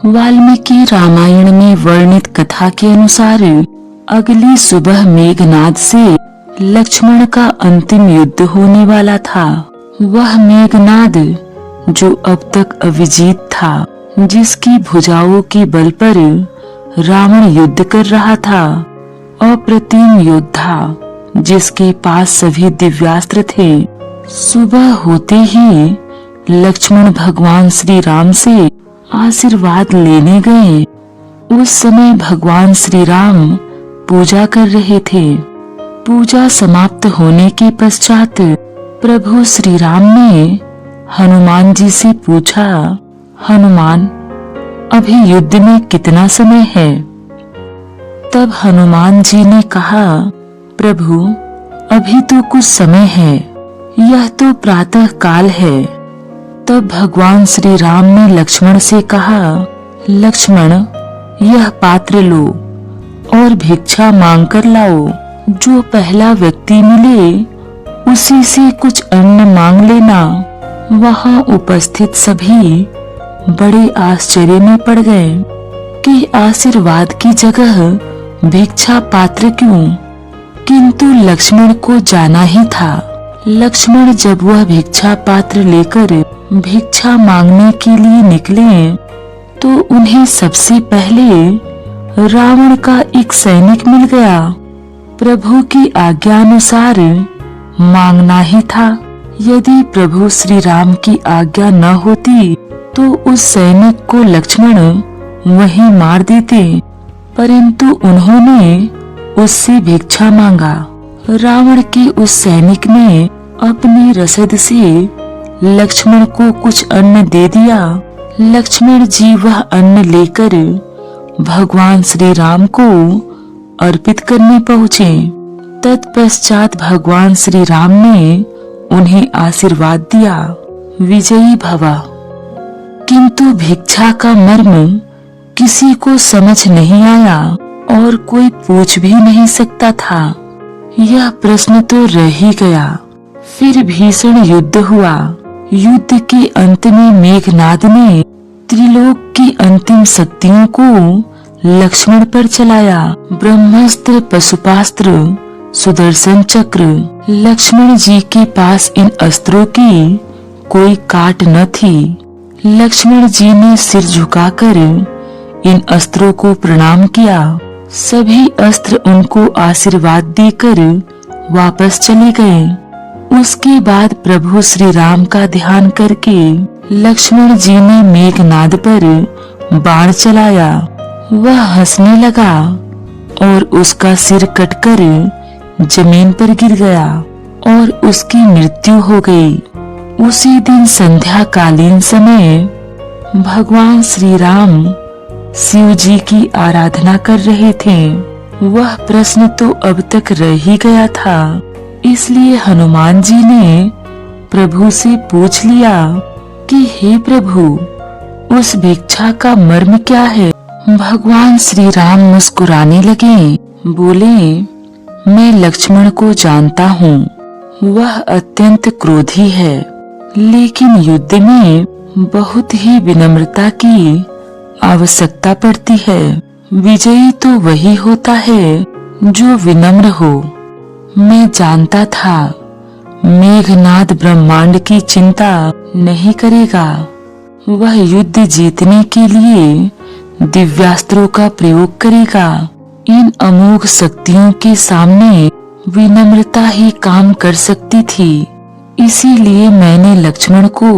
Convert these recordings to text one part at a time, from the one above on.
वाल्मीकि रामायण में वर्णित कथा के अनुसार अगली सुबह मेघनाद से लक्ष्मण का अंतिम युद्ध होने वाला था। वह मेघनाद जो अब तक अविजीत था, जिसकी भुजाओं के बल पर रावण युद्ध कर रहा था, अप्रतिम योद्धा जिसके पास सभी दिव्यास्त्र थे। सुबह होते ही लक्ष्मण भगवान श्री राम से आशीर्वाद लेने गए। उस समय भगवान श्री राम पूजा कर रहे थे। पूजा समाप्त होने के पश्चात प्रभु श्री राम ने हनुमान जी से पूछा, हनुमान, अभी युद्ध में कितना समय है? तब हनुमान जी ने कहा, प्रभु, अभी तो कुछ समय है, यह तो प्रातः काल है। तब भगवान श्री राम ने लक्ष्मण से कहा, लक्ष्मण, यह पात्र लो और भिक्षा मांग कर लाओ। जो पहला व्यक्ति मिले उसी से कुछ अन्न मांग लेना। वहां उपस्थित सभी बड़े आश्चर्य में पड़ गए कि आशीर्वाद की जगह भिक्षा पात्र क्यों? किंतु लक्ष्मण को जाना ही था। लक्ष्मण जब वह भिक्षा पात्र लेकर भिक्षा मांगने के लिए निकले तो उन्हें सबसे पहले रावण का एक सैनिक मिल गया। प्रभु की आज्ञा अनुसार मांगना ही था। यदि प्रभु श्री राम की आज्ञा न होती तो उस सैनिक को लक्ष्मण वहीं मार देते, परंतु उन्होंने उससे भिक्षा मांगा। रावण के उस सैनिक ने अपनी रसद से लक्ष्मण को कुछ अन्न दे दिया। लक्ष्मण जी वह अन्न लेकर भगवान श्री राम को अर्पित करने पहुँचे। तत्पश्चात भगवान श्री राम ने उन्हें आशीर्वाद दिया, विजयी भव। किंतु भिक्षा का मर्म किसी को समझ नहीं आया और कोई पूछ भी नहीं सकता था। यह प्रश्न तो रह ही गया। फिर भीषण युद्ध हुआ। युद्ध के अंत में मेघनाद ने त्रिलोक की अंतिम शक्तियों को लक्ष्मण पर चलाया। ब्रह्मास्त्र, पशुपास्त्र, सुदर्शन चक्र। लक्ष्मण जी के पास इन अस्त्रों की कोई काट न थी। लक्ष्मण जी ने सिर झुकाकर इन अस्त्रों को प्रणाम किया। सभी अस्त्र उनको आशीर्वाद देकर वापस चले गए। उसके बाद प्रभु श्री राम का ध्यान करके लक्ष्मण जी ने मेघनाद पर बाण चलाया। वह हंसने लगा और उसका सिर कटकर जमीन पर गिर गया और उसकी मृत्यु हो गई। उसी दिन संध्या कालीन समय भगवान श्री राम शिव जी की आराधना कर रहे थे। वह प्रश्न तो अब तक रह ही गया था, इसलिए हनुमान जी ने प्रभु से पूछ लिया कि हे प्रभु, उस भिक्षा का मर्म क्या है? भगवान श्री राम मुस्कुराने लगे, बोले, मैं लक्ष्मण को जानता हूँ। वह अत्यंत क्रोधी है, लेकिन युद्ध में बहुत ही विनम्रता की आवश्यकता पड़ती है। विजयी तो वही होता है जो विनम्र हो। मैं जानता था मेघनाद ब्रह्मांड की चिंता नहीं करेगा। वह युद्ध जीतने के लिए दिव्यास्त्रों का प्रयोग करेगा। इन अमोघ शक्तियों के सामने विनम्रता ही काम कर सकती थी। इसीलिए मैंने लक्ष्मण को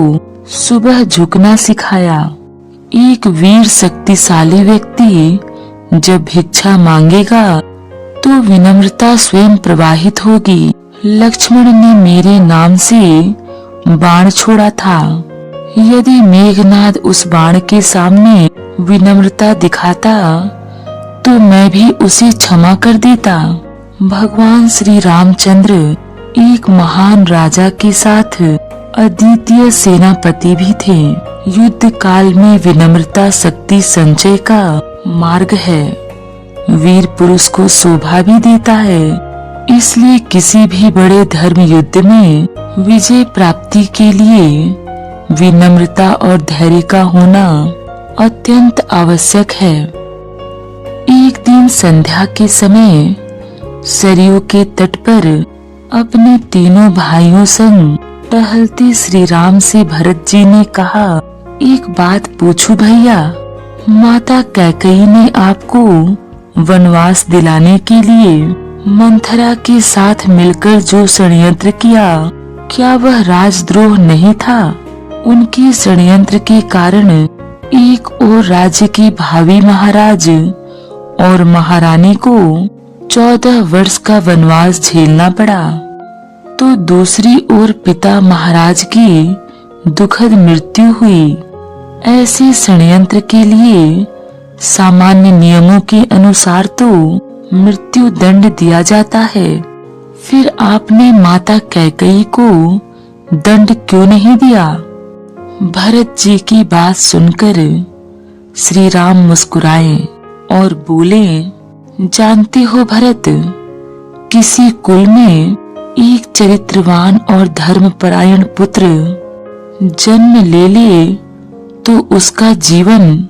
सुबह झुकना सिखाया। एक वीर शक्तिशाली व्यक्ति जब भिक्षा मांगेगा तो विनम्रता स्वयं प्रवाहित होगी। लक्ष्मण ने मेरे नाम से बाण छोड़ा था। यदि मेघनाद उस बाण के सामने विनम्रता दिखाता तो मैं भी उसे क्षमा कर देता। भगवान श्री रामचंद्र एक महान राजा के साथ अद्वितीय सेनापति भी थे। युद्ध काल में विनम्रता शक्ति संचय का मार्ग है। वीर पुरुष को शोभा भी देता है। इसलिए किसी भी बड़े धर्म युद्ध में विजय प्राप्ति के लिए विनम्रता और धैर्य का होना अत्यंत आवश्यक है। एक दिन संध्या के समय सरयू के तट पर अपने तीनों भाइयों संग टहलते श्री राम से भरत जी ने कहा, एक बात पूछूं भैया, माता कैकेयी ने आपको वनवास दिलाने के लिए मंथरा के साथ मिलकर जो षड्यंत्र किया, क्या वह राजद्रोह नहीं था? उनके षड्यंत्र के कारण एक और राज्य के भावी महाराज और महारानी को 14 वर्ष का वनवास झेलना पड़ा, तो दूसरी ओर पिता महाराज की दुखद मृत्यु हुई। ऐसे षड्यंत्र के लिए सामान्य नियमों के अनुसार तो मृत्यु दंड दिया जाता है, फिर आपने माता कैकेयी को दंड क्यों नहीं दिया? भरत जी की बात सुनकर श्री राम मुस्कुराए और बोले, जानते हो भरत, किसी कुल में एक चरित्रवान और धर्मपरायण पुत्र जन्म ले तो उसका जीवन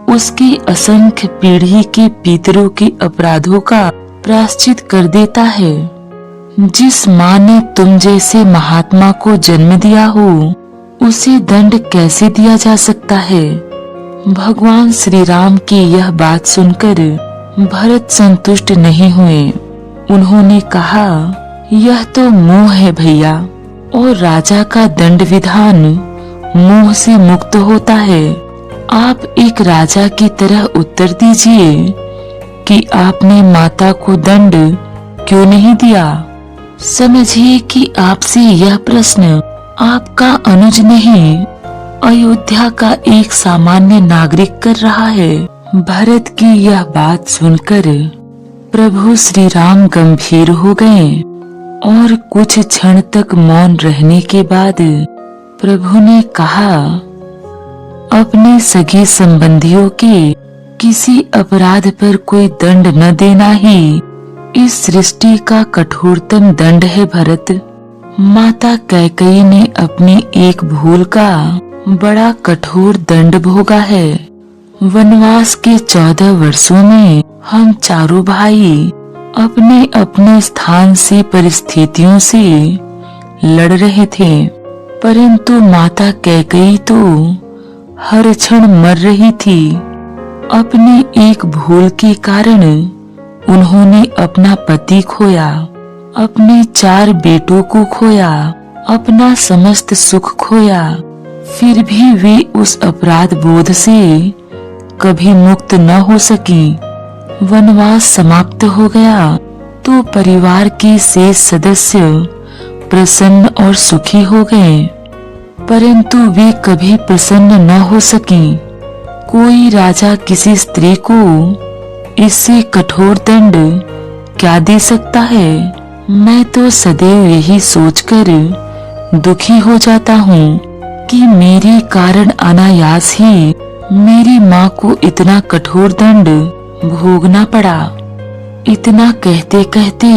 उसके असंख्य पीढ़ी के पितरों के अपराधों का प्रायश्चित कर देता है। जिस माँ ने तुम जैसे महात्मा को जन्म दिया हो, उसे दंड कैसे दिया जा सकता है? भगवान श्री राम की यह बात सुनकर भरत संतुष्ट नहीं हुए। उन्होंने कहा, यह तो मोह है भैया, और राजा का दंड विधान मोह से मुक्त होता है। आप एक राजा की तरह उत्तर दीजिए कि आपने माता को दंड क्यों नहीं दिया। समझिए कि आपसे यह प्रश्न आपका अनुज नहीं, अयोध्या का एक सामान्य नागरिक कर रहा है। भरत की यह बात सुनकर प्रभु श्री राम गंभीर हो गए और कुछ क्षण तक मौन रहने के बाद प्रभु ने कहा, अपने सगे संबंधियों के किसी अपराध पर कोई दंड न देना ही इस सृष्टि का कठोरतम दंड है भरत। माता कैकेयी ने अपनी एक भूल का बड़ा कठोर दंड भोगा है। वनवास के 14 वर्षों में हम चारों भाई अपने अपने स्थान से परिस्थितियों से लड़ रहे थे, परंतु माता कैकेयी तो हर क्षण मर रही थी। अपनी एक भूल के कारण उन्होंने अपना पति खोया, अपने 4 बेटों को खोया, अपना समस्त सुख खोया, फिर भी वे उस अपराध बोध से कभी मुक्त न हो सकी। वनवास समाप्त हो गया तो परिवार के शेष सदस्य प्रसन्न और सुखी हो गए, परंतु वे कभी प्रसन्न न हो सकी। कोई राजा किसी स्त्री को इससे कठोर दंड क्या दे सकता है? मैं तो सदैव यही सोचकर दुखी हो जाता हूँ कि मेरे कारण अनायास ही मेरी माँ को इतना कठोर दंड भोगना पड़ा। इतना कहते कहते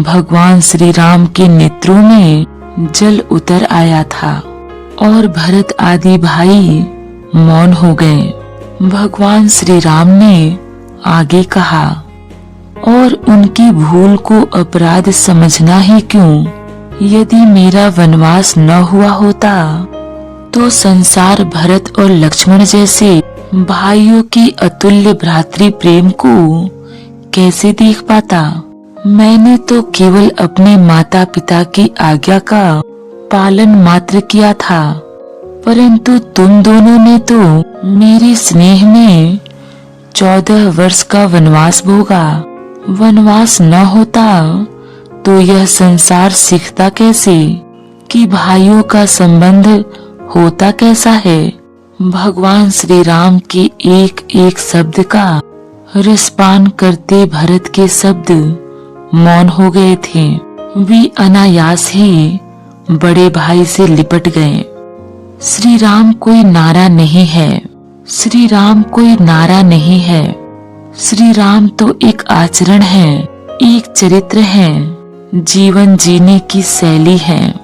भगवान श्री राम के नेत्रों में जल उतर आया था और भरत आदि भाई मौन हो गए। भगवान श्री राम ने आगे कहा, और उनकी भूल को अपराध समझना ही क्यों? यदि मेरा वनवास न हुआ होता तो संसार भरत और लक्ष्मण जैसे भाइयों के अतुल्य भ्रातृ प्रेम को कैसे देख पाता? मैंने तो केवल अपने माता पिता की आज्ञा का पालन मात्र किया था, परंतु तुम दोनों ने तो मेरे स्नेह में 14 वर्ष का वनवास भोगा। वनवास न होता तो यह संसार सीखता कैसे कि भाइयों का संबंध होता कैसा है। भगवान श्री राम के एक एक शब्द का रसपान करते भरत के शब्द मौन हो गए थे। वे अनायास ही बड़े भाई से लिपट गए। श्री राम कोई नारा नहीं है, श्री राम कोई नारा नहीं है। श्री राम तो एक आचरण है, एक चरित्र है, जीवन जीने की शैली है।